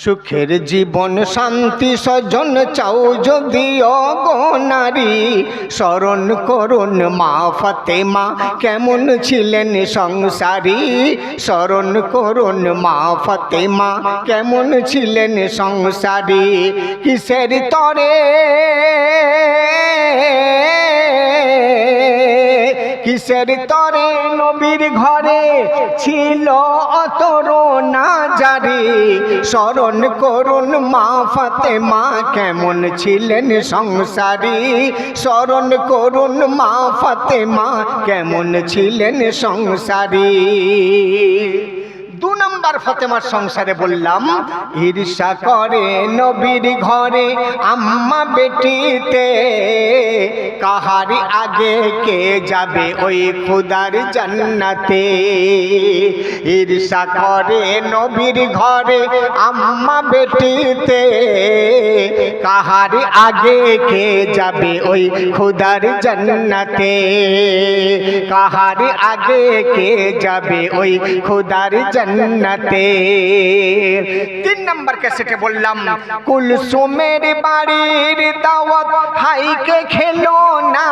সুখের জীবন শান্তি স্বজন চাও যদি গো নারী, স্মরণ করুন মা ফাতেমা কেমন ছিলেন সংসারী। স্মরণ করুন মা ফাতেমা কেমন ছিলেন সংসারী। কিসের তরে কিসের তরে নবীর ঘরে ছিল অতর না জারি। স্মরণ করুন মা ফাতেমা কেমন ছিলেন সংসারী। স্মরণ করুন মা ফাতেমা কেমন ছিলেন সংসারী। 2 নম্বর ফাতেমার সংসারে বললাম, ঈর্ষা করে নবীর ঘরে আম্মা বেটিতে, কাহারি আগে কে যাবে ওই খুদার জান্নাতে। ঈর্ষা করে নবীর ঘরে আম্মা বেটিতে, কাহারি আগে কে যাবে ওই খুদার জান্নাতে। কাহারি আগে কে যাবে ওই খুদার জান্নাতে। 3 নম্বর ক্যাসেটে বললাম, কুলসুমের বাড়ির দাওয়াত হাইকে খেলো না,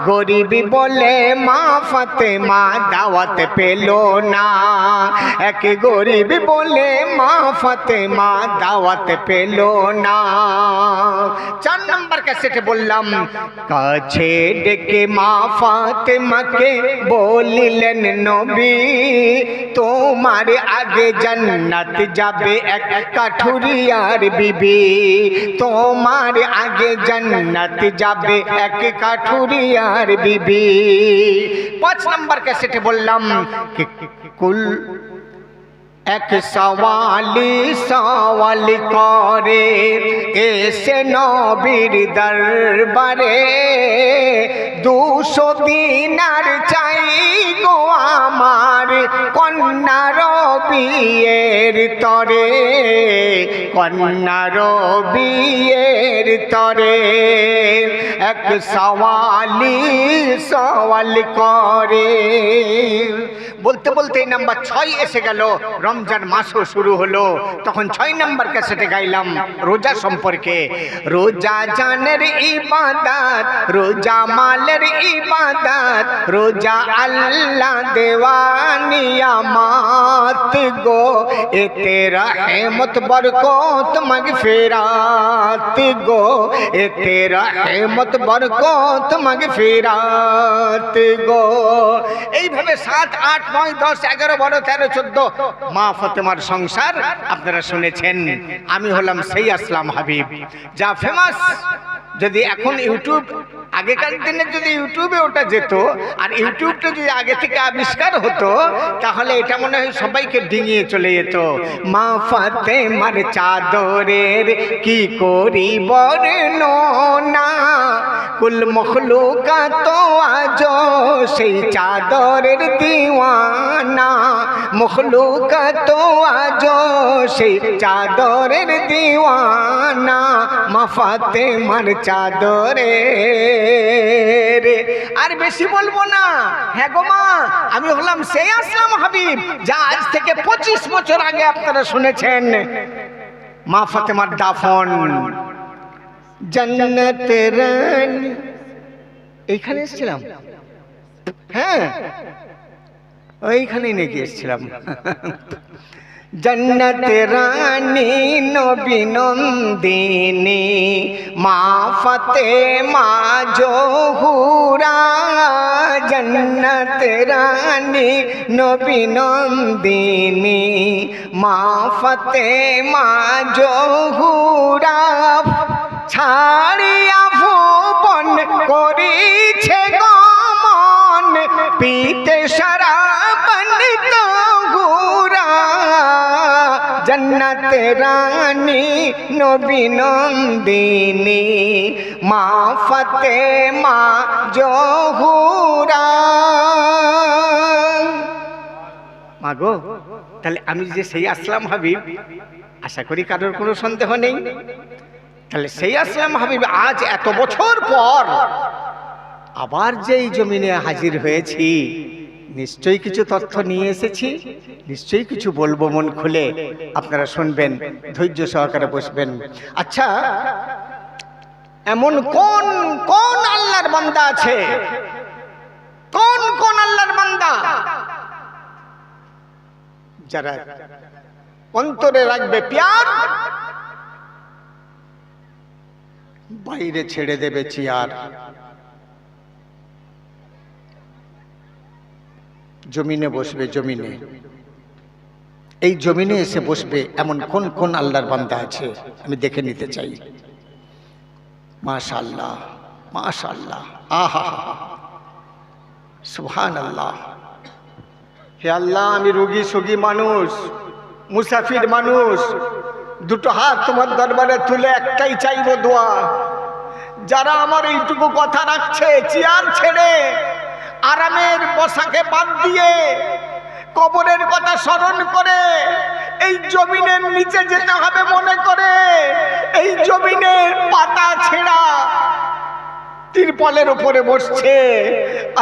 গরিবি বলে মা ফাতেমা দাওয়াত পেলো না। এক গরিব বলে মা ফাতেমা দাওয়াত পেলো না। 4 নম্বর ক্যাসেটে বললাম, কাছে ডেকে মা ফাতেমাকে বলিলেন নবী, তোমার আগে জান্নাত যাবে এক কাঠুরিয়ার বিবি। তোমার আগে জান্নাত যাবে এক কাঠুরিয়ার বিবি। 5 নম্বর ক্যাসেটে বললাম, কুল এক সওয়াল করে এসে নবীর দরবারে, 200 দিনার চাই গো আমার কন্যার বিয়ের তরে। কন্যার বিয়ের তরে এক সওয়াল করে। বলতে বলতে নাম্বার 6 এসে গেল, রমজান মাসও শুরু হলো। তখন 6 নম্বর ক্যাসেটে গাইলাম রোজা সম্পর্কে। রোজা জানের ইবাদত, রোজা মালের ইবাদত, রোজা আল্লাহ দেওয়ানিয়ামত গো, এতে রহমত বরকত মাগফিরাত গো, এতে রহমত বরকত মাগফিরাত গো। এইভাবে 7, 8, 9, 10, 11, 12, 13, 14 মা ফাতেমার সংসার আপনারা শুনেছেন। আমি হলাম সেই আসলাম হাবিব, যা ফেমাস। যদি এখন ইউটিউব, আগেকার দিনে যদি ইউটিউবে ওটা যেত আর ইউটিউবটা যদি আগে থেকে আবিষ্কার হতো, তাহলে এটা মনে হয় সবাইকে ডিঙিয়ে চলে যেত। মা ফাতেমার চাদরের কি করি বর্ণনা, কুল মখলুকাত আজ সেই চাদরের দিওয়ানা। মখলুকাত আজ সেই চাদরের দিওয়ানা, মা ফাতেমার চাদরের। আর বেশি বলবো না। হ্যাঁ গো মা, আমি হলাম সেই আসলাম হাবিব, যা আজ থেকে 25 বছর আগে আপনারা শুনেছেন। মা ফাতেমার দাফন জান্নাতের রানী। এইখানে এসেছিলাম, হ্যাঁ ওইখানেই নাকি এসেছিলাম। জান্নাতের রানী নবী নন্দিনী মা ফাতেমা জোহুরা। জান্নাতের রানী নবী নন্দিনী মা ফাতেমা জোহুরা। ছাড়িয়া ভুবন করিছে গমন, পিতে সারাবন তহুরা। জান্নাতের রানী নবী নন্দিনী মা ফাতেমা জোহুরা। মাগো, তাহলে আমি যে সেই আসলাম হাবিব, আশা করি কারোর কোনো সন্দেহ নেই। তাহলে সেই আসলাম হাবিব আজ এত বছর পর আবার যেই জমিনে হাজির হয়েছি, নিশ্চয়ই কিছু তথ্য নিয়ে এসেছি, নিশ্চয়ই কিছু বলবো মন খুলে, আপনারা শুনবেন, ধৈর্য সহকারে বসবেন। আচ্ছা, এমন কোন কোন আল্লাহর বান্দা আছে, কোন কোন আল্লাহর বান্দা যারা অন্তরে রাখবে প্যার, বাইরে ছেড়ে দেবে চেয়ার, জমিনে বসবে, জমিনে, এই জমিনে এসে বসবে, এমন কোন কোন আল্লাহর বান্দা আছে আমি দেখে নিতে চাই। মাশাআল্লাহ, মাশাআল্লাহ, আহা, সুবহানাল্লাহ। হে আল্লাহ, আমি রোগী সোগী মানুষ, মুসাফির মানুষ, দুটো হাত তোমার দরবারে তুলে একটাই চাইবো দোয়া। যারা আমার এইটুকু কথা রাখছে, চেয়ার ছেড়ে, আরামের পোশাকে বাদ দিয়ে, কবরের কথা স্মরণ করে, এই জমিনের নিচে যেতে হবে মনে করে, এই জমিনের পাতা ছেঁড়া তিরপলের উপরে বসছে,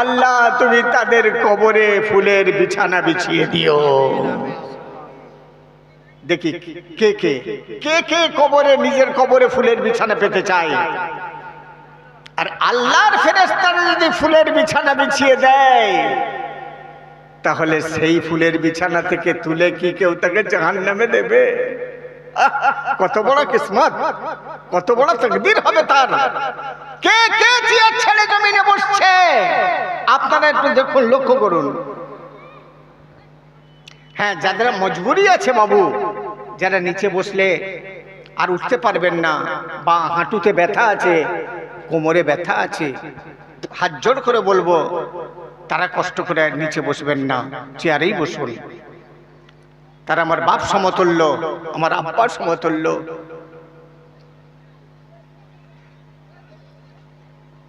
আল্লাহ তুমি তাদের কবরে ফুলের বিছানা বিছিয়ে দিও। দেখি কে কে কে কে কবরে, নিজের কবরে ফুলের বিছানা পেতে চায়। আর আল্লাহর ফেরেশতারা যদি ফুলের বিছানা বিছিয়ে দেয়, তাহলে সেই ফুলের বিছানা থেকে তুলে কি কেউ তাকে জাহান্নামে দেবে? কত বড় কিসমত, কত বড় তাকদীর হবে তার। কে কে চেয়ার ছেড়ে জমিনে বসছে আপনারা একটু দেখুন, লক্ষ্য করুন। হ্যাঁ, যাদের মজবুরি আছে বাবু, যারা নিচে বসলে আর উঠতে পারবেন না, বা হাঁটুতে ব্যথা আছে, কোমরে ব্যথা আছে, হাত জোড় করে বলবো তারা কষ্ট করে নিচে বসবেন না, চেয়ারেই বসুন। তারা আমার বাপ সমতুল্য, আমার আব্বার সমতুল্য।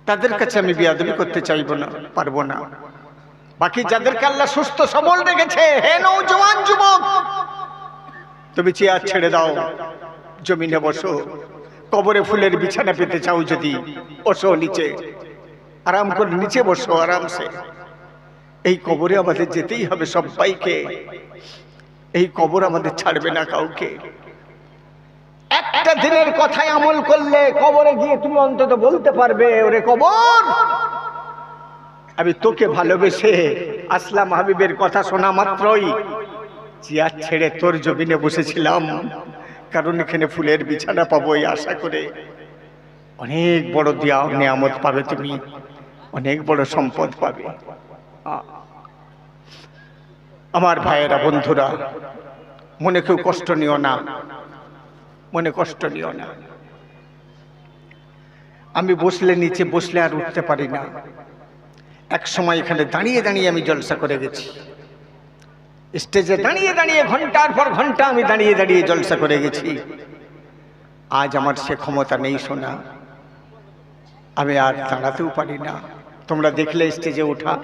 তাদের কাছে আমি বেয়াদবি করতে চাইবো না, পারবো না। বাকি যাদেরকে আল্লাহ সুস্থ সবল রেখেছে, হে নওজোয়ান যুবক, তুমি চেয়ার ছেড়ে দাও, জমিনে বসো। কবরে ফুলের বিছানা পেতে চাও যদি, বসো নিচে, আরাম করে নিচে বসো আরামসে। এই কবরে আমাদের যেতেই হবে সবাইকে, এই কবর আমাদের ছাড়বে না কাউকে। একটা দিনের কথায় আমল করলে কবরে গিয়ে তুমি অন্তত বলতে পারবে, ওরে কবর, আমি তোকে ভালোবেসে আসলাম, হাবিবের কথা শোনা মাত্রই চেয়ার ছেড়ে তোর জমিনে বসেছিলাম, কারণ এখানে ফুলের বিছানা পাবো এই আশা করে। অনেক বড় দিয়া নিয়ামত পাবে তুমি, অনেক বড় সম্পদ পাবে। আমার ভাইয়েরা, বন্ধুরা, মনে কেউ কষ্ট নিও না, মনে কষ্ট নিও না। আমি বসলে, নিচে বসলে আর উঠতে পারি না। এক সময় এখানে দাঁড়িয়ে দাঁড়িয়ে আমি জলসা করে গেছি, স্টেজে দাঁড়িয়ে দাঁড়িয়ে ঘন্টার পর ঘন্টা আমি দাঁড়িয়ে দাঁড়িয়ে জলসা করে গেছি। আজ আমার সে ক্ষমতা নেই শোনা, আমি আর দাঁড়াতেও পারি না। তোমরা দেখলে স্টেজে ওঠা,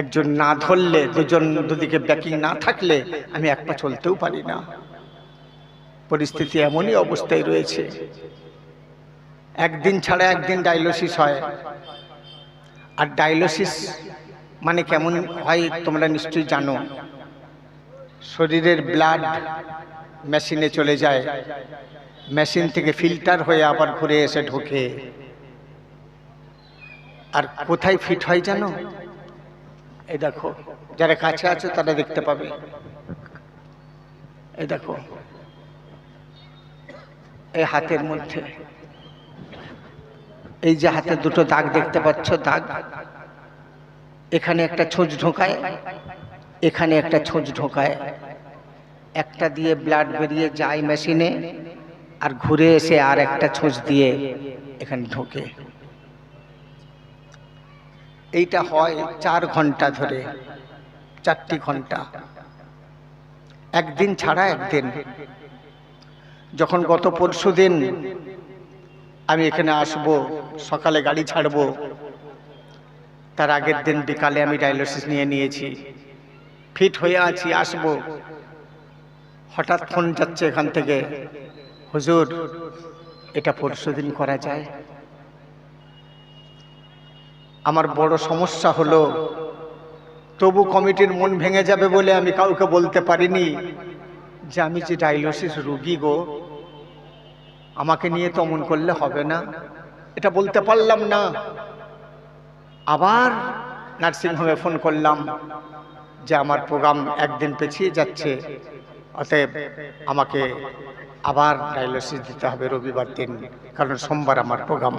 একজন না ধরলে, দুজন দুদিকে ব্যাকিং না থাকলে আমি এক পা চলতেও পারি না। পরিস্থিতি এমনই অবস্থায় রয়েছে। একদিন ছাড়া একদিন ডায়ালিসিস হয়। আর ডায়ালিসিস মানে কেমন হয় তোমরা নিশ্চয়ই জানো। শরীরের ব্লাড মেশিনে চলে যায়, মেশিন থেকে ফিল্টার হয়ে আবার ঘুরে এসে ঢোকে। আর কোথায় ফিট হয় জানো? এই দেখো, যারা কাছে আছে তারা দেখতে পাবে। এই দেখো, এই হাতের মধ্যে, এই যে হাতে দুটো দাগ দেখতে পাচ্ছ, দাগ, এখানে একটা ছোঁচ ঢোকায়, এখানে একটা ছোঁচ ঢোকায়। একটা দিয়ে ব্লাড বেরিয়ে যায় মেশিনে, আর ঘুরে এসে আর একটা ছোঁচ দিয়ে এখানে ঢোকে। এইটা হয় 4 ঘন্টা ধরে, 4টি ঘন্টা, একদিন ছাড়া একদিন। যখন গত পরশুদিন আমি এখানে আসব, সকালে গাড়ি ছাড়ব, তার আগের দিন বিকালে আমি ডায়ালিসিস নিয়ে নিয়েছি, ফিট হয়ে আছি, আসব। হঠাৎ ফোন যাচ্ছে এখান থেকে, হুজুর এটা পরশুদিন করা যায়? আমার বড় সমস্যা হলো তবু কমিটির মন ভেঙে যাবে বলে আমি কাউকে বলতে পারিনি যে আমি যে ডায়ালিসিস রোগী গো, আমাকে নিয়ে তো অমন করলে হবে না, এটা বলতে পারলাম না। আবার নার্সিংহোমে ফোন করলাম যে আমার প্রোগ্রাম একদিন পেছিয়ে যাচ্ছে, অতএব আমাকে আবার ডায়ালিসিস দিতে হবে রবিবার দিন, কারণ সোমবার আমার প্রোগ্রাম।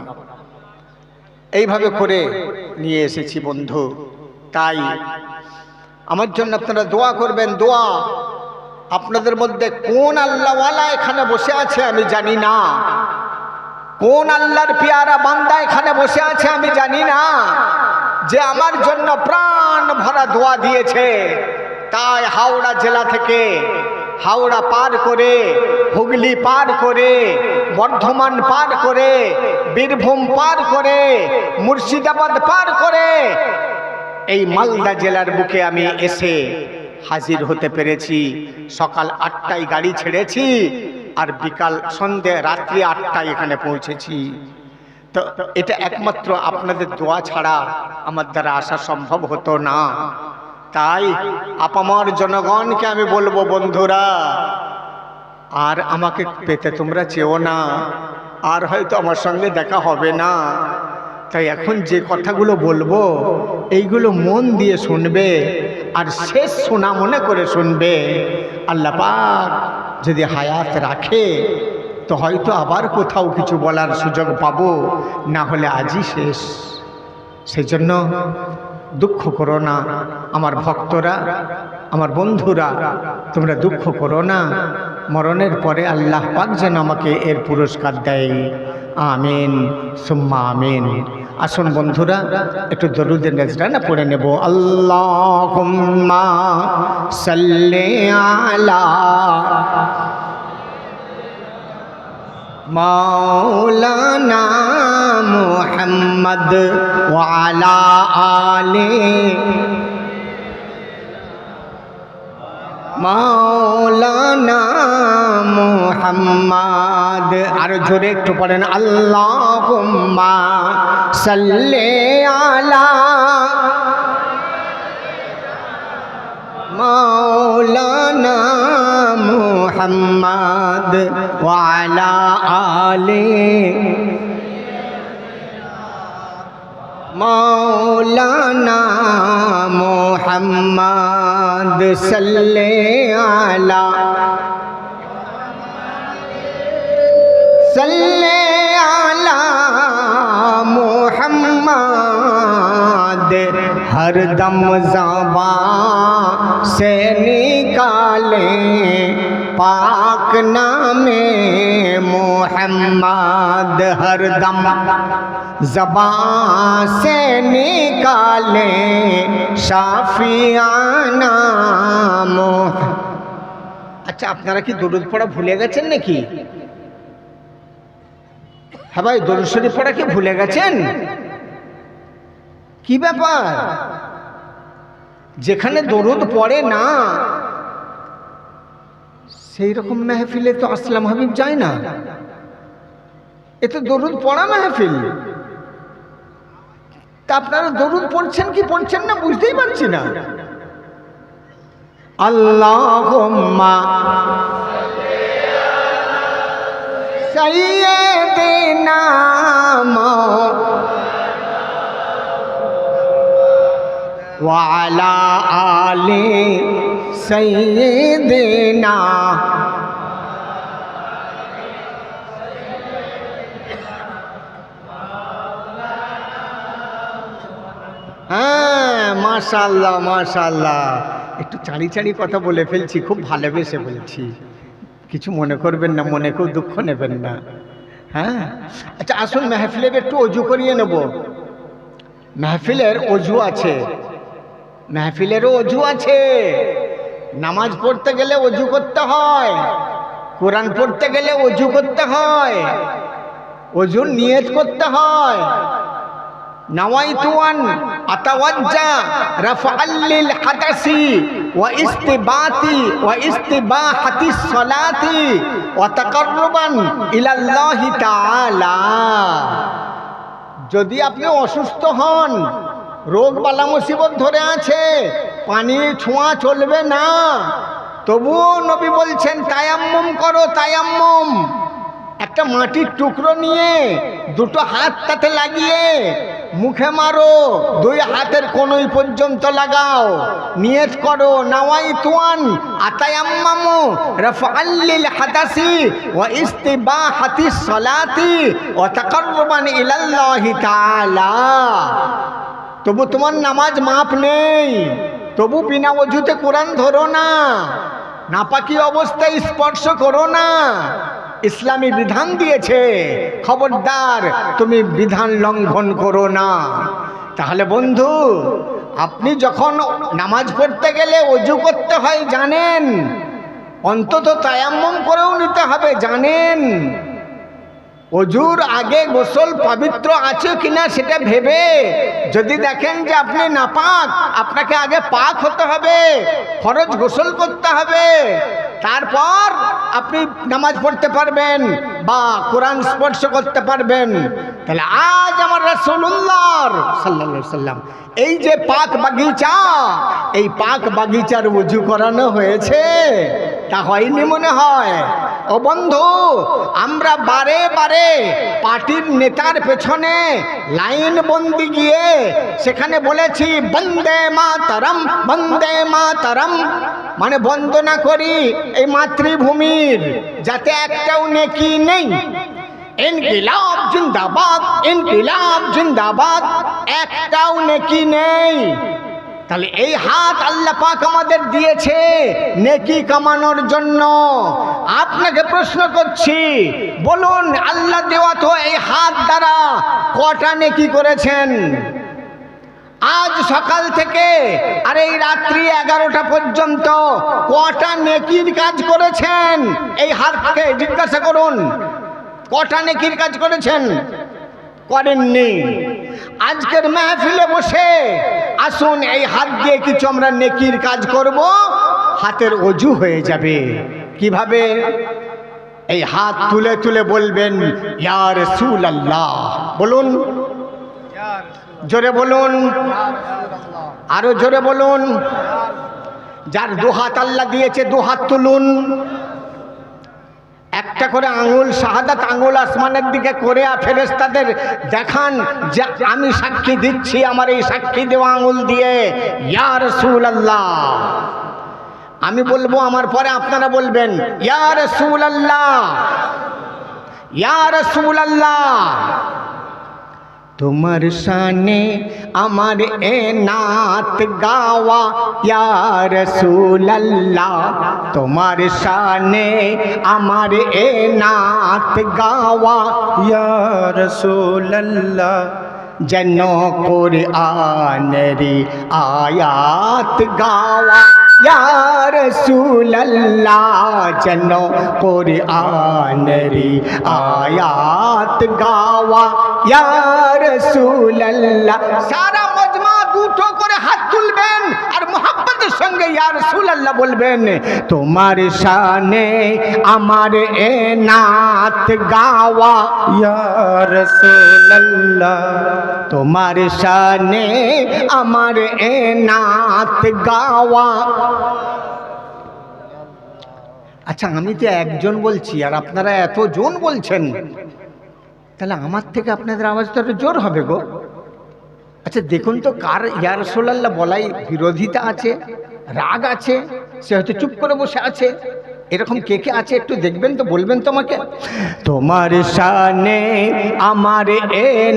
এইভাবে করে নিয়ে এসেছি বন্ধু। তাই আমার জন্য আপনারা দোয়া করবেন। দোয়া, আপনাদের মধ্যে কোন আল্লাহওয়ালা এখানে বসে আছে আমি জানি না, কোন আল্লাহর পেয়ারা বান্দা এখানে বসে আছে আমি জানি না, যে আমার জন্য প্রাণ ভরা দোয়া দিয়েছে। তাই হাওড়া জেলা থেকে, হাওড়া পার করে, হুগলি পার করে, বর্ধমান পার করে, বীরভূম পার করে, মুর্শিদাবাদ পার করে এই মালদা জেলার বুকে আমি এসে হাজির হতে পেরেছি। সকাল 8টায় গাড়ি ছেড়েছি আর বিকাল সন্ধ্যে রাত্রি 8টায় এখানে পৌঁছেছি। তো এটা একমাত্র আপনাদের দোয়া ছাড়া আমার দ্বারা আসা সম্ভব হতো না। তাই আপামর জনগণকে আমি বলবো, বন্ধুরা, আর আমাকে পেতে তোমরা চেও না, আর হয়তো আমার সঙ্গে দেখা হবে না। তাই এখন যে কথাগুলো বলবো এইগুলো মন দিয়ে শুনবে, আর শেষ শোনা মনে করে শুনবে। আল্লাহ পাক যদি হায়াত রাখে তো হয়তো আবার কোথাও কিছু বলার সুযোগ পাবো, না হলে আজই শেষ। সেই জন্য দুঃখ করো না আমার ভক্তরা, আমার বন্ধুরা, তোমরা দুঃখ করো না। মরণের পরে আল্লাহ পাক যেন আমাকে এর পুরস্কার দেয়। আমিন সুম্মা আমিন। আসুন বন্ধুরা, একটু দরুদের নজরানা পড়ে নেব। আল্লাহুম্মা সাল্লি আলা মাওলানা মুহাম্মদ ওয়া আলা আলি মাওলানা মুহাম্মদ। আরো জোরে একটু পড়েন, আল্লাহুম্মা সাল্লি আলা মাওলানা মুহাম্মদ ওয়া আলা আলি মাওলানা মুহাম্মদ সাল্লি আলা সাল্লি আলা মুহাম্মদ। हरदम ज़बान से निकाले पाक नामे मोहम्मद। हरदम ज़बान से निकाले शाफियाना मोहम्मद। अच्छा, আপনারা কি দরুদ পড়া ভুলে গেছেন নাকি? হ্যাঁ ভাই, দরুদ শরীফ পড়া কি ভুলে গেছেন? কি ব্যাপার? যেখানে দরুদ পড়ে না সেই রকম মেহফিলে তো আসলাম হাবিব যায় না। এ তো দরুদ পড়া মেহফিল। তা আপনারা দরুদ পড়ছেন কি পড়ছেন না বুঝতেই পারছি না। আল্লাহুম্মা সাইয়্যিদিনা ওয়া আলা আলি সাইয়্যিদিনা। হ্যাঁ, মাশাআল্লাহ মাশাআল্লাহ। একটু চাঁড়ি চাঁড়ি কথা বলে ফেলছি, খুব ভালোবেসে বলছি, কিছু মনে করবেন না, মনে কেউ দুঃখ নেবেন না। হ্যাঁ, আচ্ছা আসুন মেহফিলের একটু অজু করিয়ে নেব। মেহফিলের অজু আছে, মেহফিলেরও অজু আছে। নামাজ পড়তে গেলে অজু করতে হয়, কোরআন পড়তে গেলে অজু করতে হয়, অজুর নিয়ত করতে হয়। নাওয়াইতু আন আতাওয়াজ্জা রাফআল লিল হাদাসি ওয়া ইস্তিবাহাতিস সালাতি ওয়া তাকাররুবান ইলাল্লাহি তাআলা। যদি আপনি অসুস্থ হন রোগ বালা মুসিবত ধরে আছে, পানি ছোঁয়া চলবে না, তবুও নবী বলছেন তায়াম্মুম করো, তায়াম্মুম। একটা মাটির টুকরো নিয়ে দুটো হাত তাতে লাগিয়ে মুখে মারো, দুই হাতের কোনই পর্যন্ত লাগাও, নিয়ত করো নাওয়াইতুয়ান আতায়াম্মামু রাফআল হাদাসি ওয়া ইস্তিবাহাতিস সালাতি ওয়া তাকাররুবান ইলাল্লাহি তাআলা। তবু তোমার নামাজ মাপ নেই, তবু বিনা ওযুতে কোরআন ধরো না, নাপাকি অবস্থায় স্পর্শ করো না। ইসলামী বিধান দিয়েছে, খবরদার তুমি বিধান লঙ্ঘন করো না। তাহলে বন্ধু, আপনি যখন নামাজ পড়তে গেলে ওযু করতে হয় জানেন, অন্তত তায়াম্মুম করেও নিতে হবে জানেন। ওযুর আগে গোসল পবিত্র আছে কিনা সেটা ভেবে যদি দেখেন যে আপনি নাপাক, আপনাকে আগে পাক হতে হবে, ফরজ গোসল করতে হবে, তারপর আপনি নামাজ পড়তে পারবেন বা কোরআন স্পর্শ করতে পারবেন। তাহলে আজ আমার রাসূলুল্লাহ সাল্লাল্লাহু আলাইহি সাল্লাম এই যে পাক বাগিচা, এই পাক বাগিচার ওযু করানো হয়েছে, তা হয়নি মনে হয়। ও বন্ধু, আমরা বারে বারে পার্টির নেতার পেছনে লাইন বন্দি গিয়ে সেখানে বলেছি বন্দে মাতরম, বন্দে মাতরম, মানে বন্দনা করি এই মাতৃভূমির, যাতে একটাও নেকি নেই। ইনকিলাব জিন্দাবাদ, ইনকিলাব জিন্দাবাদ, একটাও নেকি নেই। তাহলে এই হাত আল্লাহ পাক আমাদের দিয়েছে নেকি কামানোর জন্য। আপনাকে প্রশ্ন করছি, বলুন আল্লাহ দেওয়া তো এই হাত দ্বারা কটা নেকি করেছেন? আজ সকাল থেকে আর এই রাত্রি 11টা পর্যন্ত কটা নেকির কাজ করেছেন? এই হাতকে জিজ্ঞাসা করুন, কটা নেকির কাজ করেছেন? করেননি। আজকের মাহফিলে বসে আসুন এই হাত দিয়ে কিছু আমরা নেকির কাজ করব, হাতের ওযু হয়ে যাবে। কিভাবে? এই হাত তুলে তুলে বলবেন ইয়া রাসূলুল্লাহ, বলুন, জোরে বলুন, আরো জোরে বলুন। যার দু হাত আল্লাহ দিয়েছে দু হাত তুলুন, একটা করে আঙুল, শাহাদাত আঙুল আসমানের দিকে করে ফেরেশতাদের দেখান যে আমি সাক্ষী দিচ্ছি আমার এই সাক্ষী দেওয়া আঙুল দিয়ে ইয়া রাসূলুল্লাহ। আমি বলবো, আমার পরে আপনারা বলবেন ইয়া রাসূলুল্লাহ, ইয়া রাসূলুল্লাহ। তোমার শানে আমার এ নাত গাওয়া ইয়া রাসূলুল্লাহ, তোমার শানে আমার এ নাত গাওয়া ইয়া রাসূলুল্লাহ, যেন কুরআনেরি আয়াত গাওয়া ইয়া রাসূলুল্লাহ, যেন কুরআনেরি আয়াত গাওয়া ইয়া রাসূলুল্লাহ। সারা মজমা দুটো করে হাত তুলবেন আর মুহাব্বতের সঙ্গে ইয়া রাসূলুল্লাহ বলবেন। তোমার শানে আমার এ নাত গাওয়া ইয়া রাসূলুল্লাহ, তোমার শানে আমার এ নাত গাওয়া। আচ্ছা, আমি তো একজন বলছি আর আপনারা এতজন বলছেন, তাহলে আমার থেকে আপনাদের আওয়াজ তো একটু জোর হবে গো। আচ্ছা দেখুন তো, কার ইয়া রাসূলুল্লাহ বলাই বিরোধিতা আছে, রাগ আছে, সে হয়তো চুপ করে বসে আছে, এরকম কে কে আছে একটু দেখবেন তো, বলবেন তো আমাকে। তোমার শানে আমার এন,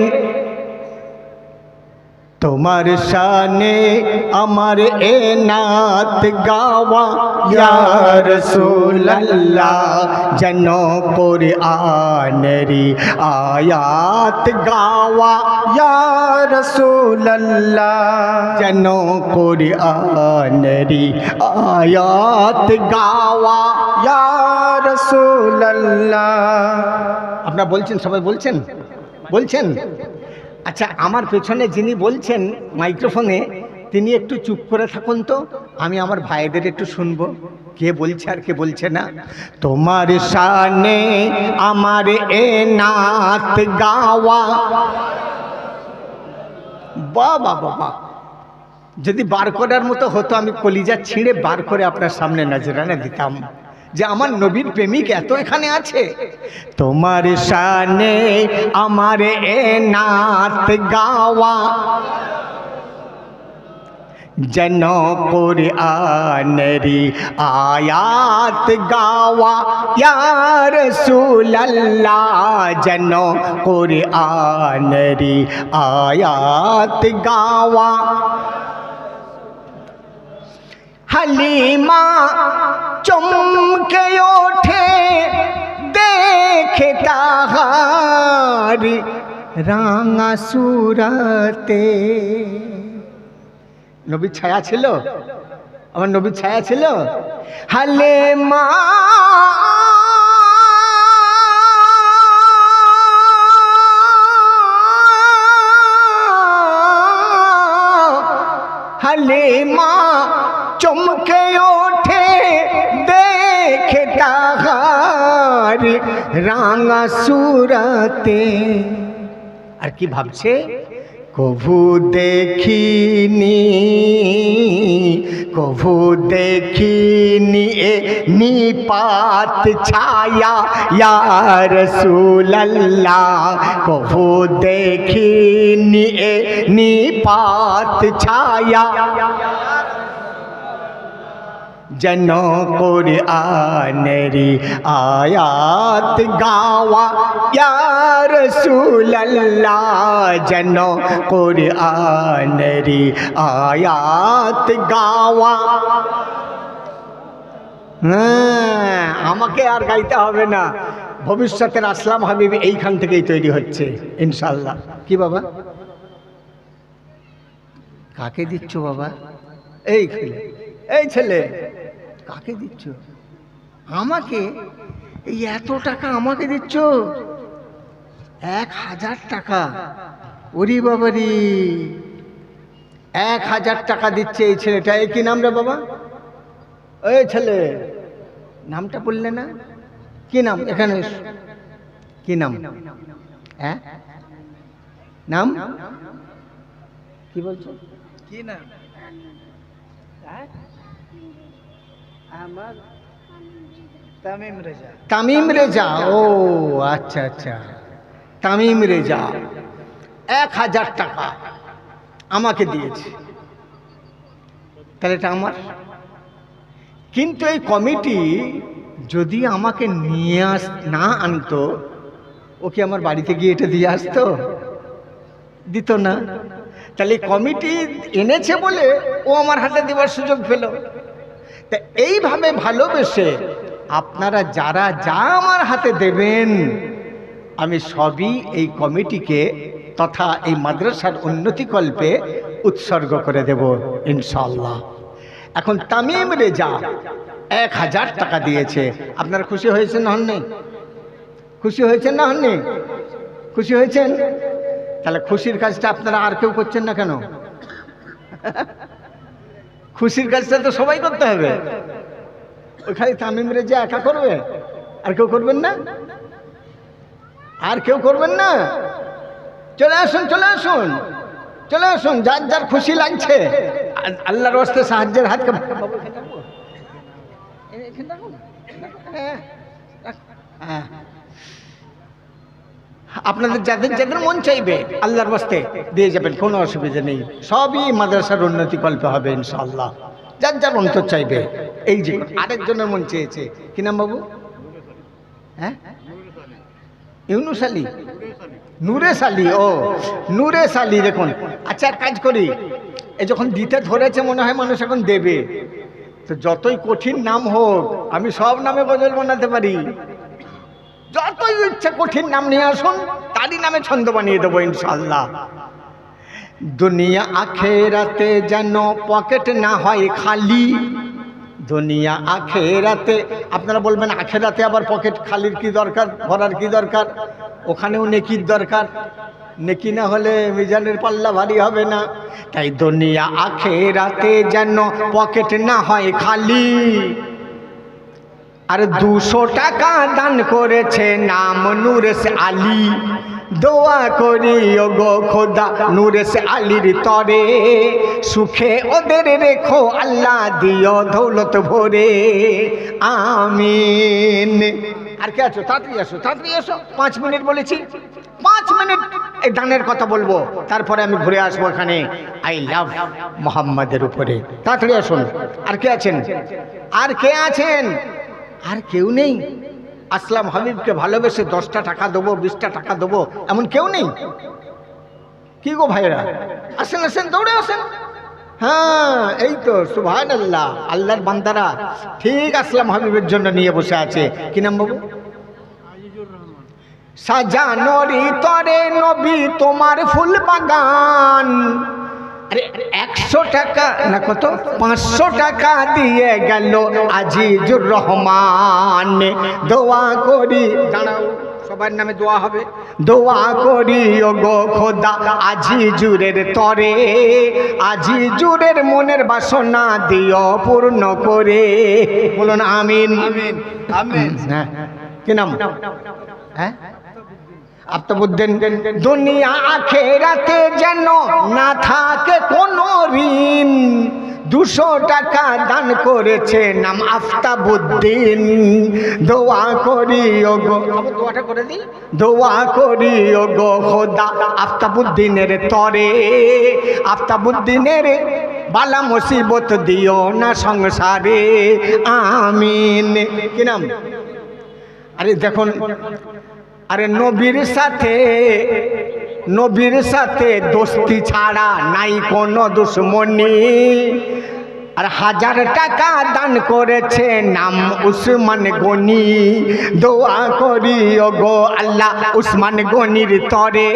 তোমার শানে আমার এ নাত গাওয়া ইয়া রাসূলুল্লাহ, যেন কুরআনেরি আয়াত গাওয়া ইয়া রাসূলুল্লাহ, যেন কুরআনেরি আয়াত গাওয়া ইয়া রাসূলুল্লাহ। আপনারা বলছেন, সবাই বলছেন, বলছেন। আচ্ছা, আমার পেছনে যিনি বলছেন মাইক্রোফোনে, তিনি একটু চুপ করে থাকুন তো, আমি আমার ভাইদের একটু শুনবো কে বলছে আর কে বলছে না। তোমার শানে আমার এ নাত গাওয়া, বাবা বাবা, যদি বার করার মতো হতো আমি কলিজা ছিঁড়ে বার করে আপনার সামনে নজরানা দিতাম যে আমার নবীর প্রেমিক এত এখানে আছে। তোমার শানে আমার এ নাত গাওয়া যেন কুরআনেরি আয়াত গাওয়া ইয়া রাসূলুল্লাহ, যেন কুরআনেরি আয়াত গাওয়া। হালিমা চমকে ওঠে দেখে তাহার রাঙা সুরাতে। নবীর ছায়া ছিল, আমার নবীর ছায়া ছিল। হালিমা হালিমা চমকে ওঠে দেখে তাহার রাঙা সুরাতে। আর কি ভাবছে, কভু দেখিনি কভু দেখিনি এ নিপাত ছায়া ইয়া রাসূলুল্লাহ, কভু দেখিনি এ নিপাত ছায়া যেন কুরআনেরি আয়াত গাওয়া ইয়া রাসূলুল্লাহ, যেন কুরআনেরি আয়াত গাওয়া। আমাকে আর গাইতে হবে না, ভবিষ্যতের আসলাম হাবিব এইখান থেকেই তৈরি হচ্ছে ইনশাআল্লাহ। কি বাবা, কাকে দিচ্ছ বাবা? এই ছেলে কাকে দিচ্ছ? আমাকে? এই এত টাকা আমাকে দিচ্ছ? 1000 টাকা? ওরে বাবারি, 1000 টাকা দিচ্ছে এই ছেলেটা। এই কি নাম রে বাবা? এই ছেলে, নামটা বললে না? কি নাম? এখানে কি নাম? হ্যাঁ নাম কি বলছো? কি নাম? আমার তামিম রেজা। তামিম রেজা, ও আচ্ছা আচ্ছা, তামিম রেজা 1000 টাকা আমাকে দিয়েছে, তাহলে এটা আমার। কিন্তু এই কমিটি যদি আমাকে নিয়ে না আনতো, ও কি আমার বাড়িতে গিয়ে এটা দিয়ে আসতো? দিত না। তাহলে কমিটি এনেছে বলে ও আমার হাতে দেওয়ার সুযোগ পেল। তা এইভাবে ভালোবেসে আপনারা যারা যা আমার হাতে দেবেন, আমি সবই এই কমিটিকে তথা এই মাদ্রাসার উন্নতিকল্পে উৎসর্গ করে দেব ইনশাআল্লাহ। এখন তামিম রেজা 1000 টাকা দিয়েছে। আপনারা খুশি হয়েছেন না হননি? খুশি হয়েছেন না হননি? খুশি হয়েছেন? তাহলে খুশির কাজটা আপনারা আর কেউ করছেন না কেন? খুশির কাজটা তো সবাই করতে হবে। ওইখানে তামিম রেজা একা করবে? আর কেউ করবেন না? আর কেউ করবেন না? চলে আসুন, চলে আসুন, চলে আসুন, যার যার খুশি লাগছে আল্লাহর ওয়াস্তে সাহায্যের হাতকে। আপনাদের যাদের যাদের মন চাইবে আল্লাহর ওয়াস্তে দিয়ে যাবেন, কোনো অসুবিধা নেই। সবই মাদ্রাসার উন্নতি কল্পে হবে ইনশাআল্লাহ। যার যার অন্তর চাইবে। এই যে আরেকজনের মন চেয়েছে, কি নাম বাবু? হ্যাঁ, ইউনুস আলী, নূরেশ আলী। ও নূরেশ আলী, দেখুন। আচ্ছা এক কাজ করি, এই যখন দিতে ধরেছে মনে হয় মানুষ এখন দেবে, তো যতই কঠিন নাম হোক আমি সব নামে গজল বানাতে পারি। যতই ইচ্ছা কঠিন নাম নিয়ে আসুন, তারই নামে ছন্দ বানিয়ে দেবো ইনশাআল্লাহ। দুনিয়া আখেরাতে যেন পকেট না হয় খালি। দুনিয়া আখেরাতে, আপনারা বলবেন আখেরাতে আবার পকেট খালির কি দরকার, ভরার কি দরকার? ওখানেও নেকির দরকার, নেকি না হলে মিজানের পাল্লা ভারী হবে না। তাই দুনিয়া আখেরাতে যেন পকেট না হয় খালি। আর 200 টাকা দান করেছে নাম নূরেশ আলী। দোয়া করি ও গো খোদা নূরে সে আলীর তরে, সুখে ওদের রেখো আল্লাহ দিও দৌলত ভরে, আমিন। আর কে আছো? তাড়াতাড়ি আসো, তাড়াতাড়ি আসো। 5 মিনিট বলেছি, 5 মিনিট এই দানের কথা বলবো, তারপরে আমি ঘুরে আসবো এখানে আই লাভ মোহাম্মদের উপরে। তাড়াতাড়ি আসুন। আর কে আছেন? আর কে আছেন? আর কেউ নেই? আসলাম হাবিবকে ভালোবেসে 10টা টাকা দেবো, 20টা টাকা দেবো, এমন কেউ নেই? কি গো ভাইরা, আসেন আসেন, দৌড়ে আসেন। হ্যাঁ এই তো সুবহানাল্লাহ, আল্লাহর বান্দারা ঠিক আসলাম হাবিবের জন্য নিয়ে বসে আছে। কি নাম বাবু? সাজানোরি তরে নবী তোমার ফুল বাগান। আরে 100 টাকা না কত, 500 টাকা দিয়ে গেল আজিজুর রহমান। দোয়া করি, দাঁড়াও সবার নামে দোয়া হবে। দোয়া করি ও গো খোদা আজিজুরের তরে, আজিজুরের মনের বাসনা দিও পূর্ণ করে। বলুন আমিন। আমিন আমিন। হ্যাঁ কি নাম? হ্যাঁ আফতাবউদ্দিন। দুনিয়া আখেরাতে যেন না থাকে কোনো ঋণ, 200 টাকা দান করেছে নাম আফতাবউদ্দিন। দোয়া করি ও গো, দোয়াটা করে দিই। দোয়া করি ও গো খোদা আফতাবউদ্দিনের তরে, আফতাবউদ্দিনের বালা মুসিবত দিও না সংসারে, আমিন। কি নাম? আরে দেখুন, আরে নবীর সাথে দোস্তি ছাড়া নাই কোনো দুশ্মনী। আর 1000 টাকা দান করেছে নাম উসমান গনি। দোয়া করি ও গো আল্লাহ উসমান গনির তরে,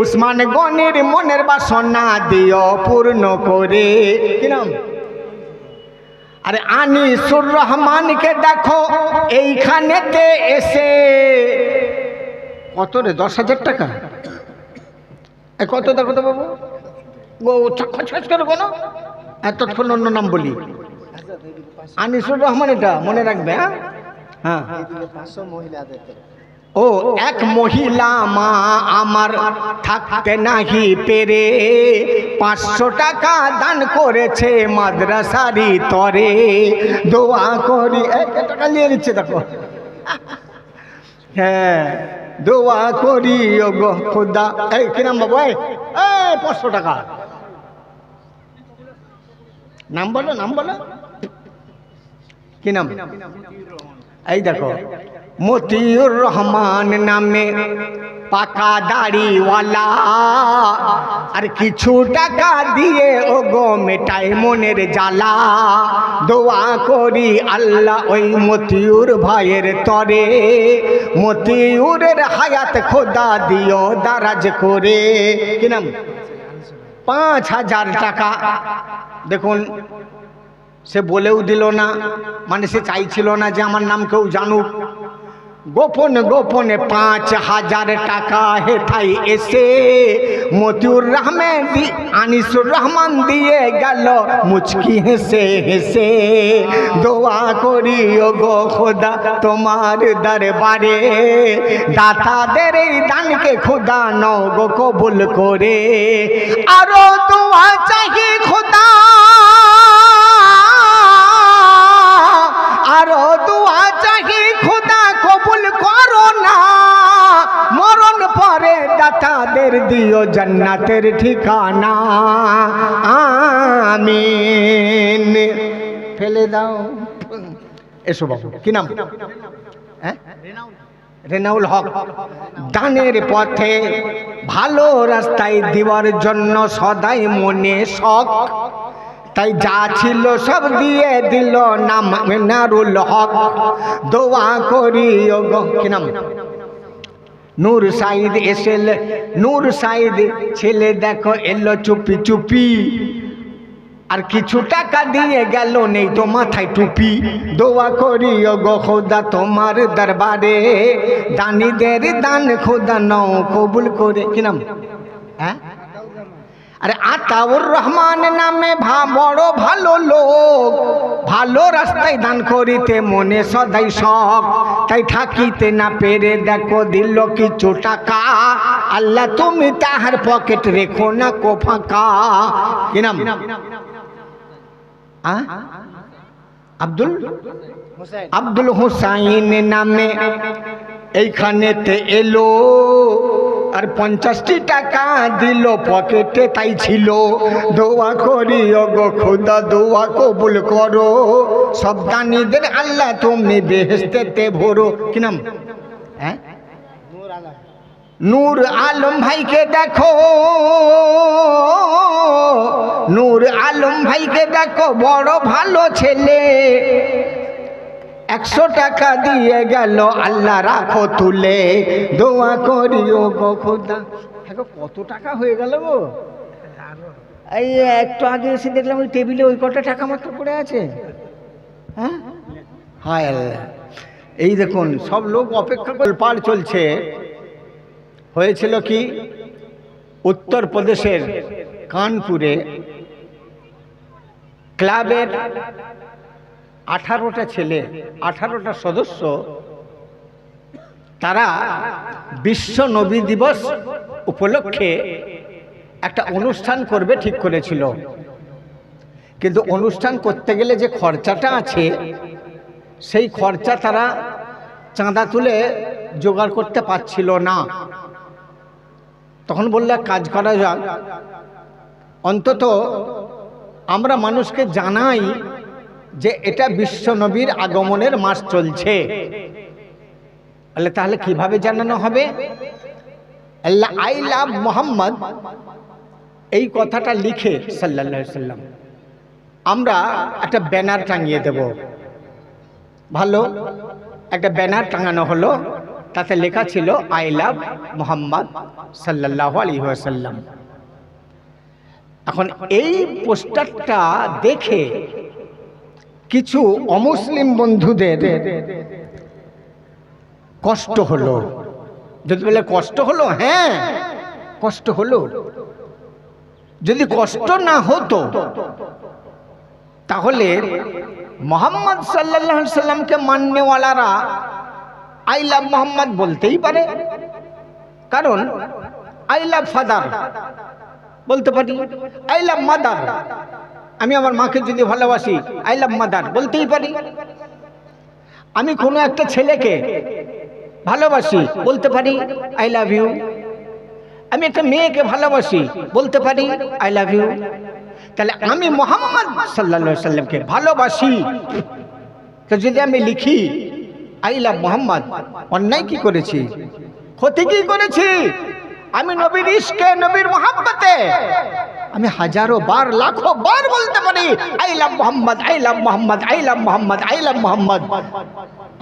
উসমান গনির মনের বাসনা দিও পূর্ণ করে। কি নাম? আরে আনিসুর রহমানকে দেখো এইখানেতে এসে, কত রে? 10,000 টাকা। কত দেখো তো বাবু, খচখচ করে কোনো তৎক্ষণ অন্য নাম বলি। আনিসুর রহমান, এটা মনে রাখবে। হ্যাঁ ও এক মহিলা মা আমার থাকতে নাহি পেরে, 500 টাকা দান করেছে মাদ্রাসারি তরে। দোয়া করি, টাকা নিয়ে নিচ্ছে দেখো। হ্যাঁ দোয়া করি ও গো খোদা। এই কি নাম বাবু? 500 টাকা। নাম বলো, নাম বলো। কি নাম? এই দেখো মতিউর রহমান নামে পাকা দাড়িওয়ালা, আর কিছু টাকা দিয়ে ও গো মেটাই মনের জ্বালা। দোয়া করি আল্লাহ ওই মতিউর ভাইয়ের তরে, মতিউরের হায়াত খোদা দিও দারাজ করে। কি নাম? 5,000 টাকা। দেখুন সে বলেও দিল না, মানে সে চাইছিল না যে আমার নাম কেউ জানুক। গোপনে গোপনে 5,000 টাকা হেথাই এসে মতিউর রহমান আনিসুর রহমান দিয়ে গেল মুচকি হেসে হেসে। দোয়া করি ও গো খোদা তোমার দরবারে, দাতাদের এই দানকে খোদা নাও গো কবুল করে। আরো দোয়া চাহি খোদা, আরো দোয়া চাহি খোদা কবুল করো না, মরণ পরে দাতাদের দিও জান্নাতের ঠিকানা, আমিন। ফেলে দাও। এসো বাবু। কি নাম? হ্যাঁ রেনাউল হক। দানের পথে ভালো রাস্তায় দেওয়ার জন্য সদাই মনে শখ, তাই যা ছিল সব দিয়ে দিল নাম মেনারুল হক। দোয়া করি ও গো। কি নাম? নূর সাইদ এসেল, নূর সাইদ ছেলে দেখো এলো চুপি চুপি, আর কিছু টাকা দিয়ে গেল নেই তো মাথায় টুপি। দোয়া করি ও গো খোদা তোমার দরবারে, দানিদের দান খোদা নাও কবুল করে। কি নাম? হ্যাঁ আরে আতাউর রহমান নামে বড় ভালো লোক, ভালো রাস্তায় দান করিতে মনে সদাই শখ, তাই থাকিতে না পেরে দেখো দিল কিছু টাকা, আল্লাহ তুমি তাহার পকেট রেখো না কো ফাঁকা। কি নাম? আব্দুল হুসাইন নামে এইখানেতে এলো, আর 50টি টাকা দিল পকেটে, তাই ছিল দোয়া করি ওগো খোদা দোয়া কবুল করো, সব দানিদের আল্লাহ তুমি বেহেশতেতে ভরো। কি নাম? হ্যাঁ, নূর আলম ভাইকে দেখো, নূর আলম ভাইকে দেখো বড় ভালো ছেলে, 100 টাকা দিয়ে গেল আল্লাহ রাখো তুলে, দোয়া করিও গো খোদা। কত টাকা হয়ে গেল গো? এই একটু আগে এসে দেখলাম ওই টেবিলে ওই কটা টাকা মাত্র পড়ে আছে। হ্যাঁ, হায় আল্লাহ। এই দেখুন সব লোক অপেক্ষা করে পার চলছে। হয়েছিল কি, উত্তরপ্রদেশের কানপুরে ক্লাবের 18টা ছেলে, 18টা সদস্য, তারা বিশ্ব নবী দিবস উপলক্ষে একটা অনুষ্ঠান করবে ঠিক করেছিল। কিন্তু অনুষ্ঠান করতে গেলে যে খরচাটা আছে, সেই খরচা তারা চাঁদা তুলে জোগাড় করতে পারছিল না। তখন বললে কাজ করা যাক, অন্তত আমরা মানুষকে জানাই যে এটা বিশ্ব নবীর আগমনের মাস চলছে। বলে তাহলে কিভাবে জানানো হবে? আল্লাহ আই লাভ মোহাম্মদ এই কথাটা লিখে সাল্লাল্লাহু আলাইহি সাল্লাম আমরা একটা ব্যানার টাঙিয়ে দেব। ভালো একটা ব্যানার টাঙানো হলো, তাতে লেখা ছিল আই লাভ মোহাম্মদ সাল্লাল্লাহু আলাইহি ওয়াসাল্লাম। এখন এই পোস্টারটা দেখে কিছু অমুসলিম বন্ধুদের কষ্ট হলো। যদি বলে কষ্ট হলো, হ্যাঁ কষ্ট হলো। যদি কষ্ট না হতো তাহলে মোহাম্মদ সাল্লাল্লাহু আলাইহি সাল্লামকে মাননেওয়ালারা আই লাভ মোহাম্মদ বলতেই পারে, কারণ আই লাভ ফাদার বলতে পারি, আই লাভ মাদার, আমি আমার মাকে যদি ভালোবাসি আই লাভ মাদার বলতেই পারি। আমি কোনো একটা ছেলেকে ভালোবাসি বলতে পারি আই লাভ ইউ। আমি একটা মেয়েকে ভালোবাসি বলতে পারি আই লাভ ইউ। তাহলে আমি মোহাম্মদ সাল্লাল্লাহু আলাইহি সাল্লামকে ভালোবাসি, তো যদি আমি লিখি আই লাভ মোহাম্মদ, অন্যায় কি করেছি? ক্ষতি কি করেছি? আমি নবীর ইশকে, নবীর মোহাব্বতে আমি হাজারো বার লাখো বার বলতে পারি I love Mohammad, I love Mohammad, I love Mohammad, I love Mohammad.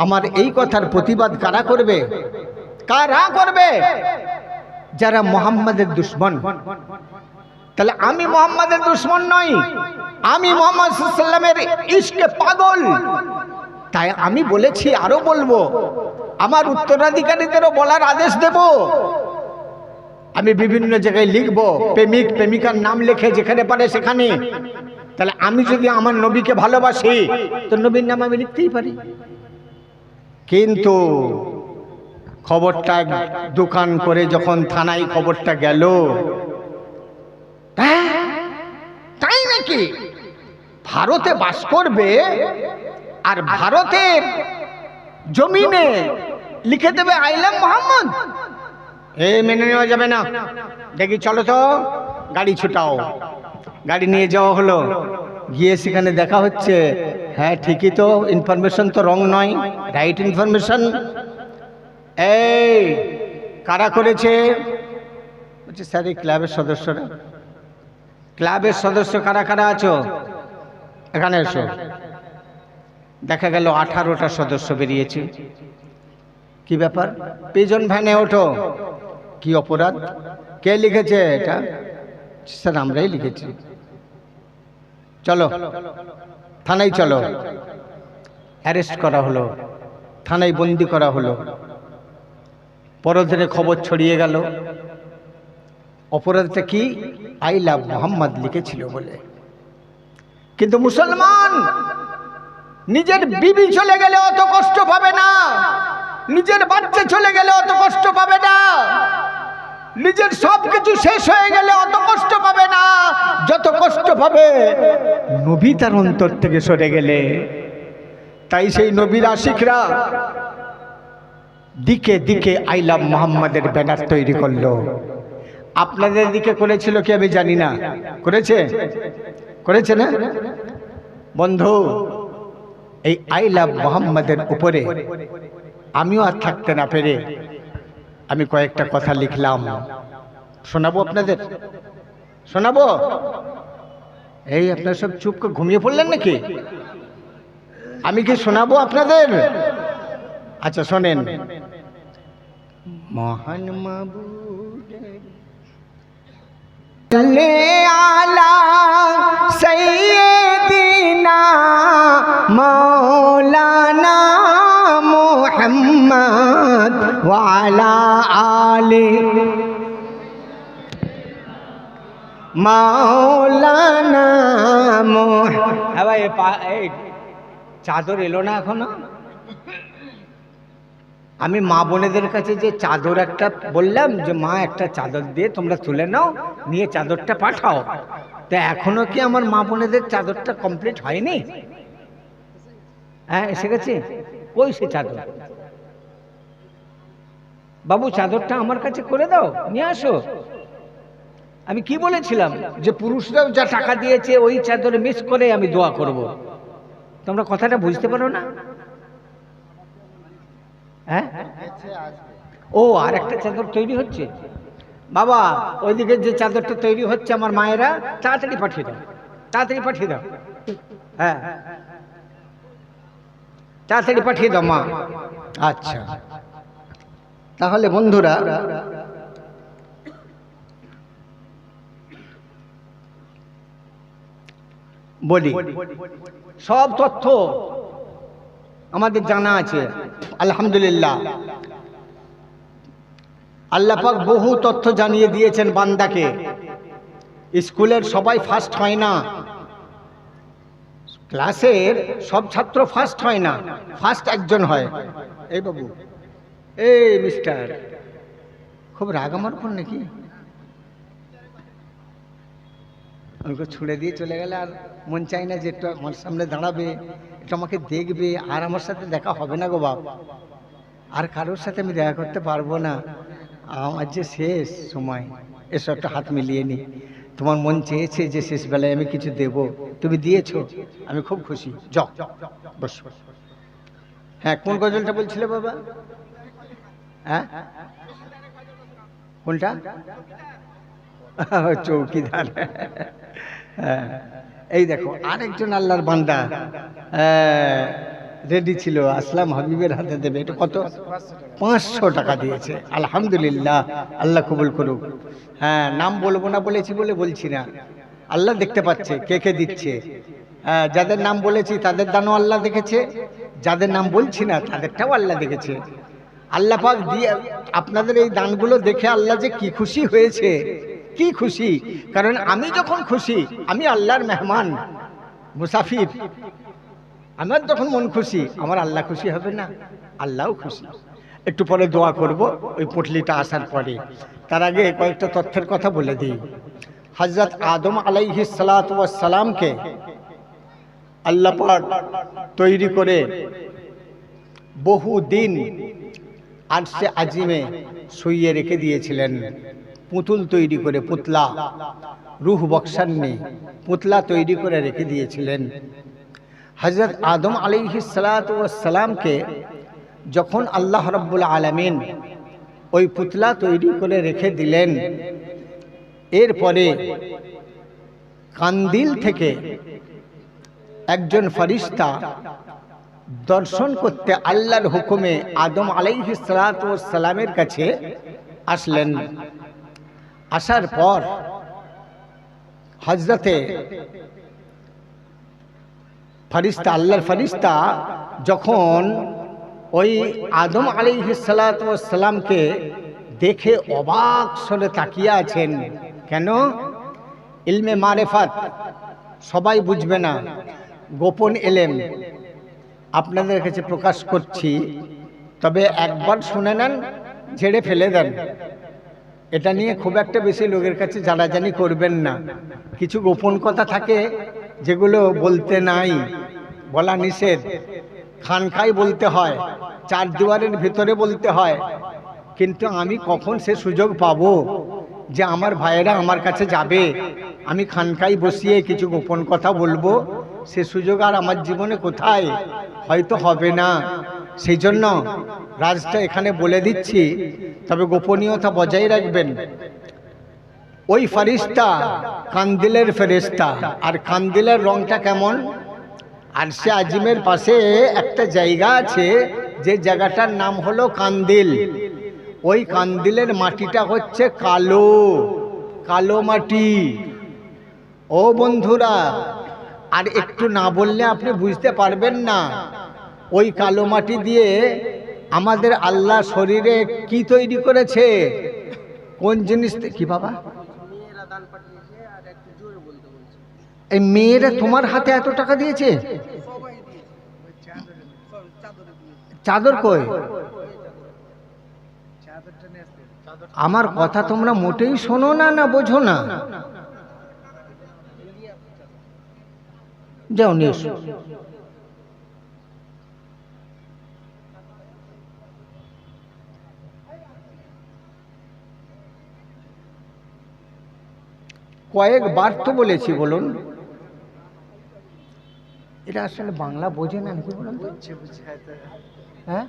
আমার এই কথার প্রতিবাদ কারা করবে? কারা করবে? যারা মোহাম্মদের দুশমন। তাহলে আমি মোহাম্মদের দুশমন নই, আমি মোহাম্মদ সাল্লাল্লাহু আলাইহি সাল্লামের ইশকে পাগল। তাই আমি বলেছি, আরো বলবো, আমার উত্তরাধিকারীদেরও বলার আদেশ দেব। আমি বিভিন্ন জায়গায় লিখবো, প্রেমিক প্রেমিকার নাম লিখে যেখানে পারে সেখানে। তাহলে আমি যদি আমার নবীকে ভালোবাসি তো নবীর নাম আমি লিখতেই পারি। কিন্তু খবরটা দোকান করে যখন থানায় খবরটা গেল, তাই নাকি ভারতে বাস করবে আর ভারতের জমিনে লিখে দেবে আই লাভ মোহাম্মদ? মেনে নেওয়া যাবে না। দেখি চলো তো, গাড়ি ছুটাও। গাড়ি নিয়ে যাওয়া হলো, গিয়ে সেখানে দেখা হচ্ছে, হ্যাঁ ঠিকই তো, ইনফরমেশন তো রং নয়, রাইট ইনফরমেশন। এই কারা করেছে? বলছে স্যার এই ক্লাবের সদস্যরা। ক্লাবের সদস্য কারা কারা আছো এখানে এসো। দেখা গেল 18টা সদস্য বেরিয়েছে। কি ব্যাপার? পিজন ভ্যানে ওঠো। কি অপরাধ? কে লিখেছে এটা? স্যার আমরাই লিখেছি। চলো থানায় চলো। অ্যারেস্ট করা হলো, থানায় বন্দি করা হলো। পরদিনে খবর ছড়িয়ে গেল। অপরাধটা কি? আই লাভ মোহাম্মদ লিখেছিল বলে। কিন্তু মুসলমান নিজের বিবি চলে গেলে অত কষ্ট পাবে না, নিজের বাচ্চা চলে গেলে অত কষ্ট পাবে না, নিজের সবকিছু শেষ হয়ে গেলে অত কষ্ট পাবে না যত কষ্ট পাবে নবী তার অন্তর থেকে সরে গেলে। তাই সেই নবীর আশিকরা দিকে দিকে আই লাভ মোহাম্মদের ব্যানার তৈরি করলো। আপনাদের দিকে করেছিল কি আমি জানি না, করেছে না বন্ধু? এই আই লাভ মোহাম্মদের উপরে আমিও আর থাকতে না পেরে আমি কয়েকটা কথা লিখলাম, শোনাবো আপনাদের, শোনাবো। এই আপনারা সব চুপ করে ঘুমিয়ে পড়লেন নাকি? আমি কি শোনাবো আপনাদের? আচ্ছা শোনেন। মহান মাবুদ আলা সাইয়্যিদিনা মাওলানা মুহাম্মদ ওয়া আলা আলি মাওলানা এই চাদর এলো না এখনো? আমি মা বোনেদের কাছে যে চাদর একটা বললাম যে মা একটা চাদর দিয়ে তোমরা তুলে নাও, নিয়ে চাদরটা পাঠাও, তা এখনো কি আমার মা বোনেদের চাদরটা কমপ্লিট হয়নি? হ্যাঁ এসে গেছে। কই সে চাদর? বাবু চাদরটা আমার কাছে করে দাও, নিয়ে আসো। আমি কি বলেছিলাম যে পুরুষরাও যা টাকা দিয়েছে ওই চাদর মিস করে আমি দোয়া করব। তোমরা কথাটা বুঝতে পারো না? হ্যাঁ ও আর একটা চাদর তৈরি হচ্ছে বাবা, ওইদিকে যে চাদরটা তৈরি হচ্ছে আমার মায়েরা তাড়াতাড়ি পাঠিয়ে দাও, তাড়াতাড়ি পাঠিয়ে দাও। হ্যাঁ তাড়াতাড়ি পাঠিয়ে দাও মা। আচ্ছা তাহলে বন্ধুরা বলি, সব তথ্য আমাদের জানা আছে আলহামদুলিল্লাহ। আল্লাহ পাক বহু তথ্য জানিয়ে দিয়েছেন বান্দাকে। স্কুলের সবাই ফার্স্ট হয় না, ক্লাসের সব ছাত্র ফার্স্ট হয় না, ফার্স্ট একজন হয়। এই বাবু, এই মিস্টার, খুব রাগ আমার উপর নাকি? আমাকে ছুড়ে দিয়ে চলে গেলে আর মন চাই না যে একটু আমার সামনে দাঁড়াবে, একটু আমাকে দেখবে, আর আমার সাথে দেখা হবে না গো বাপ, আর কারোর সাথে আমি দেখা করতে পারবো না, আমার যে শেষ সময়। এসো একটা হাত মিলিয়ে নি। তোমার মন চেয়েছে যে শেষ বেলায় আমি কিছু দেব, তুমি দিয়েছো, আমি খুব খুশি। যাও বসো। হ্যাঁ কোন গজলটা বলছিলে বাবা? হ্যাঁ কোনটা? চৌকিদার। হ্যাঁ এই দেখো আরেকজন আল্লাহর বান্দা রেডি ছিল, আসলাম হাবিবের হাতে দেবে। এটা কত? 500 টাকা দিয়েছে। আলহামদুলিল্লাহ, আল্লাহ কবুল করুক। হ্যাঁ নাম বলবো না বলেছি বলে বলছি না, আল্লাহ দেখতে পাচ্ছে কে কে দিচ্ছে। যাদের নাম বলেছি তাদের দানও আল্লাহ দেখেছে, যাদের নাম বলছি না তাদেরটাও আল্লাহ দেখেছে। আল্লাহ পাক দিয়ে আপনাদের এই দানগুলো দেখে আল্লাহ যে কি খুশি হয়েছে, কি খুশি। কারণ আমি যখন খুশি, আমি আল্লাহর মেহমান মুসাফির, আমার যখন মন খুশি আমার আল্লাহ খুশি হবে না? আল্লাহও খুশি। একটু পরে দোয়া করব ওই পুটলিটা আসার পরে। তার আগে কয়েকটা তথ্যের কথা বলে দিই। হযরত আদম আলাইহিস সালাতু ওয়াস সালামকে আল্লাহ পাক তৈরি করে বহু দিন আরশে আজিমে শুইয়ে রেখে দিয়েছিলেন। পুতুল তৈরি করে, পুতলা, রূহ বক্সান্নি পুতলা তৈরি করে রেখে দিয়েছিলেন। হযরত আদম আলাইহিস সালাতু ওয়াস সালামকে যখন আল্লাহ রাব্বুল আলামিন ওই পুতলা তৈরি করে রেখে দিলেন, এরপরে কান্দিল থেকে একজন ফেরেশতা দর্শন করতে আল্লাহর হুকুমে আদম আলাইহিস সালাতু ওয়াস সালামের কাছে আসলেন। আসার পর হযরতে ফেরেশতা, আল্লাহর ফেরেশতা যখন ওই আদম আলাইহিস সালাতু ওয়াস সালামকে দেখে অবাক সরে তাকিয়ে আছেন। কেন? ইলমে মারেফাত সবাই বুঝবে না, গোপন এলেম আপনাদের কাছে প্রকাশ করছি, তবে একবার শুনে নেন, ঝেড়ে ফেলে দেন। এটা নিয়ে খুব একটা বেশি লোকের কাছে জানাজানি করবেন না। কিছু গোপন কথা থাকে যেগুলো বলতে নাই, বলা নিষেধ, খানকায় বলতে হয়, চার দুয়ারের ভিতরে বলতে হয়। কিন্তু আমি কখন সে সুযোগ পাবো যে আমার ভাইয়েরা আমার কাছে যাবে, আমি খানকায় বসিয়ে কিছু গোপন কথা বলবো? সে সুযোগ আর আমার জীবনে কোথায়, হয়তো হবে না। সেই জন্য রাজটা এখানে বলে দিচ্ছি, তবে গোপনীয়তা বজায় রাখবেন। ওই ফারিস্তা কান্দিলের ফেরেস্তা। আর কান্দিলের রংটা কেমন? আরশে আজিমের পাশে একটা জায়গা আছে, যে জায়গাটার নাম হলো কান্দিল। ওই কান্দিলের মাটিটা হচ্ছে কালো, কালো মাটি। ও বন্ধুরা, আর একটু না বললে আপনি বুঝতে পারবেন না। ওই কালো মাটি দিয়ে আমাদের আল্লাহ শরীরে কি তৈরি করেছে, কোন জিনিস? কি বাবা, এই মেয়েরা তোমার হাতে এত টাকা দিয়েছে? চাদর কই? আমার কথা তোমরা মোটেই শোনো না, না বোঝো না? যাও নিয়ে এসো। কয়েকবার তো বলেছি, বলুন। এটা আসলে বাংলা বোঝে না নাকি বলুন তো? হ্যাঁ,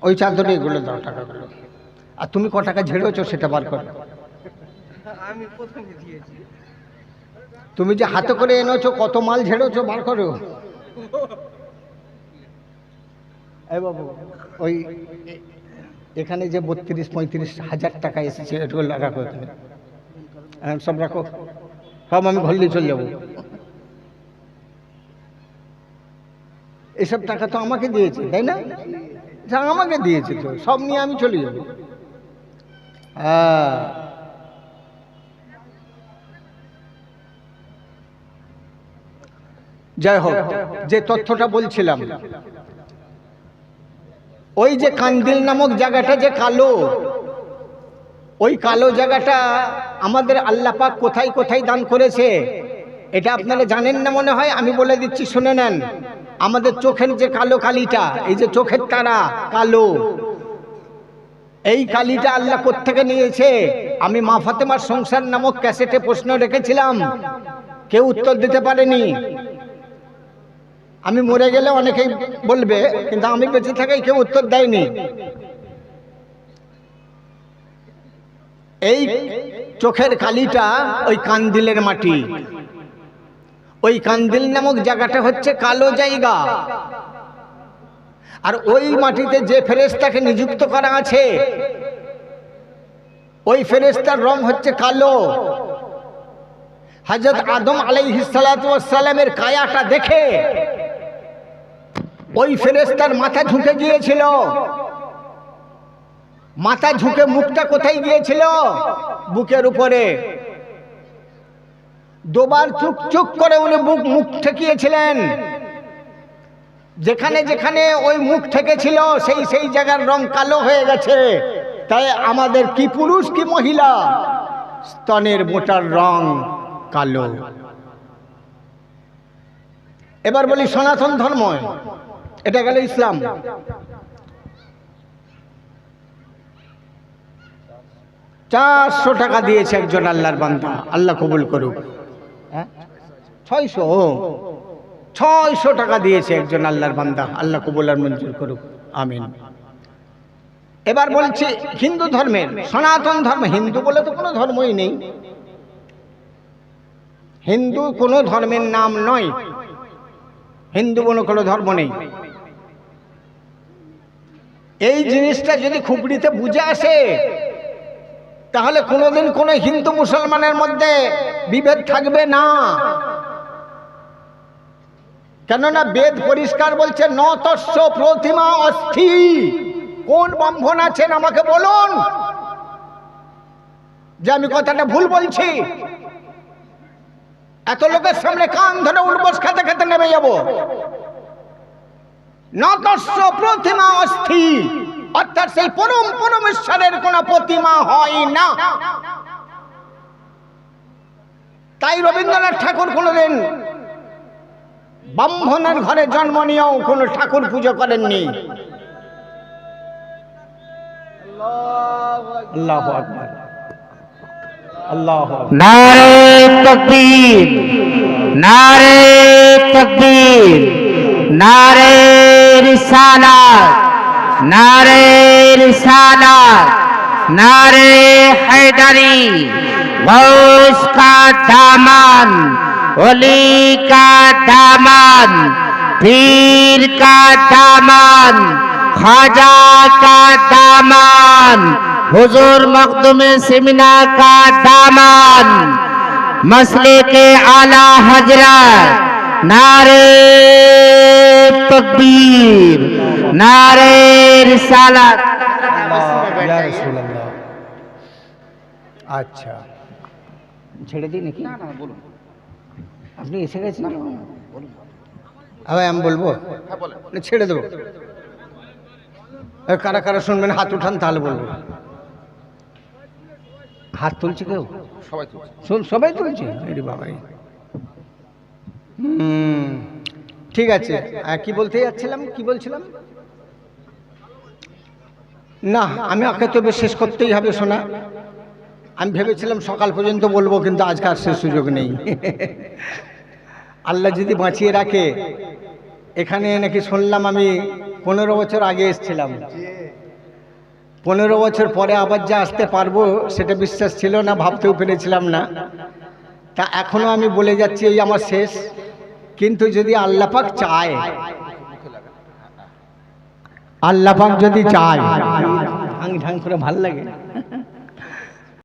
ওই চাদরে এগুলো দাও, টাকাগুলো। আর তুমি ক টাকা ঝেড়েছো সেটা বার করো। আমি প্রথমে দিয়েছি। তুমি যে হাতে করে এনেছো, কত মাল ঝেড়েছো বার করো। এই বাবু, ওই এখানে যে 32-35 হাজার টাকা এসেছে, এটুকু রাখো এখানে, সব রাখো, সব আমি ঘর নিয়ে চলে যাবো। এসব টাকা তো আমাকে দিয়েছে, তাই না? আমাকে দিয়েছে তো, সব নিয়ে আমি চলে যাব। যাই হোক, যে তথ্যটা বলছিলাম, ওই যে কান্দিল নামক জায়গাটা যে কালো, ওই কালো জায়গাটা আমাদের আল্লাহ পাক কোথায় কোথায় দান করেছে এটা আপনারা জানেন না মনে হয়। আমি বলে দিচ্ছি, শুনে নেন। আমাদের চোখের যে কালো কালিটা, এই যে চোখের তারা কালো, এই কালিটা আল্লাহ কোত্থেকে নিয়েছে? আমি মা ফাতেমার সংসার নামক ক্যাসেটে প্রশ্ন রেখেছিলাম, কেউ উত্তর দিতে পারেনি। আমি মরে গেলে অনেকেই বলবে, কিন্তু আমি বেঁচে থাকায় কেউ উত্তর দেয়নি। এই চোখের কালিটা ওই কান্দিলের মাটি। ওই কান্দিল নামক জায়গাটা হচ্ছে কালো জায়গা। আর ওই মাটিতে যে ফেরেশতাকে নিযুক্ত করা আছে, ওই ফেরেশতার রং হচ্ছে কালো। হযরত আদম আলাইহিস সালাতু ওয়াস সালামের কায়াটা দেখে ওই ফেরেশতার মাথা ঝুঁকে গিয়েছিল। মাথা ঝুঁকে মুখটা কোথায় গিয়েছিল? বুকের উপরে। দুবার চুক চুক করে উনি মুখ ঠেকিয়েছিলেন। যেখানে যেখানে ওই মুখ ঠেকেছিল সেই সেই জায়গার রং কালো হয়ে গেছে। তাই আমাদের কি পুরুষ কি মহিলা, স্তনের মোটার রং কালো। এবার বলি সনাতন ধর্ম, এটা গেল ইসলাম। $400 দিয়েছে একজন আল্লাহর বান্দা, আল্লাহ কবুল করুক। 600 টাকা দিয়েছে একজন আল্লাহর বান্দা, আল্লাহ কবুল আর মঞ্জুর করুক, আমিন। এবার বলছি হিন্দু ধর্মের, সনাতন ধর্ম। হিন্দু বলে তো কোনো ধর্মই নেই, হিন্দু কোনো ধর্মের নাম নয়, হিন্দু বলে কোনো ধর্ম নেই। এই জিনিসটা যদি খুপড়িতে বুঝে আসে, তাহলে কোনোদিন কোনো হিন্দু মুসলমানের মধ্যে বিভেদ থাকবে না। কেননা বেদ পরিষ্কার বলছে ন তস্য প্রতিমা অস্থি। কোন ব্রাহ্মণ আছেন আমাকে বলুন যে আমি কথাটা ভুল বলছি? এত লোকের সামনে কান ধরে উঠবস খেতে খেতে নেমে যাব। ন তস্য প্রতিমা অস্থি, অর্থাৎ সেই পরম পরমেশ্বরের কোন প্রতিমা হয় না। তাই রবীন্দ্রনাথ ঠাকুর কোনোদিন ব্রাহ্মণের ঘরে জন্ম নিয়েও কোনো ঠাকুর পুজো করেননি। আল্লাহু আকবার, আল্লাহু আকবার। নারে তাকবীর, নারে তাকবীর, নারে রিসালাত, নারে রিসালাত, नारे हैदरी, गौस का दामन, ओली का दामन, पीर का दामन, ख्वाजा का दामन, हुजूर मखदूम सिमना का दामन, मसले के आला हजरत, नारे तकबीर, नारे रिसालत। আচ্ছা, ছেড়ে দিই নাকি? না না বলুন। আপনি এসে গেছেন? আমি বলবো, ছেড়ে দেবো। কারা কারা শুনবেন হাত উঠান, তাহলে বলবো। হাত তুলছে কেউ? সবাই তুলছে। সবাই তুলছে? এরে বাবাই। ঠিক আছে, কি বলতে যাচ্ছিলাম, কি বলছিলাম? না, আমি ওকে তবে শেষ করতেই হবে শোনা। আমি ভেবেছিলাম সকাল পর্যন্ত বলবো, কিন্তু আজকে আর সে সুযোগ নেই। আল্লাহ যদি বাঁচিয়ে রাখে, এখানে নাকি শুনলাম আমি 15 বছর আগে এসেছিলাম। 15 বছর পরে আবার যে আসতে পারবো সেটা বিশ্বাস ছিল না, ভাবতেও পেরেছিলাম না। তা এখনো আমি বলে যাচ্ছি এই আমার শেষ। কিন্তু যদি আল্লাহ পাক চায়, আল্লাহ পাক যদি চায়, ঢাং ঢাং করে ভাল লাগে।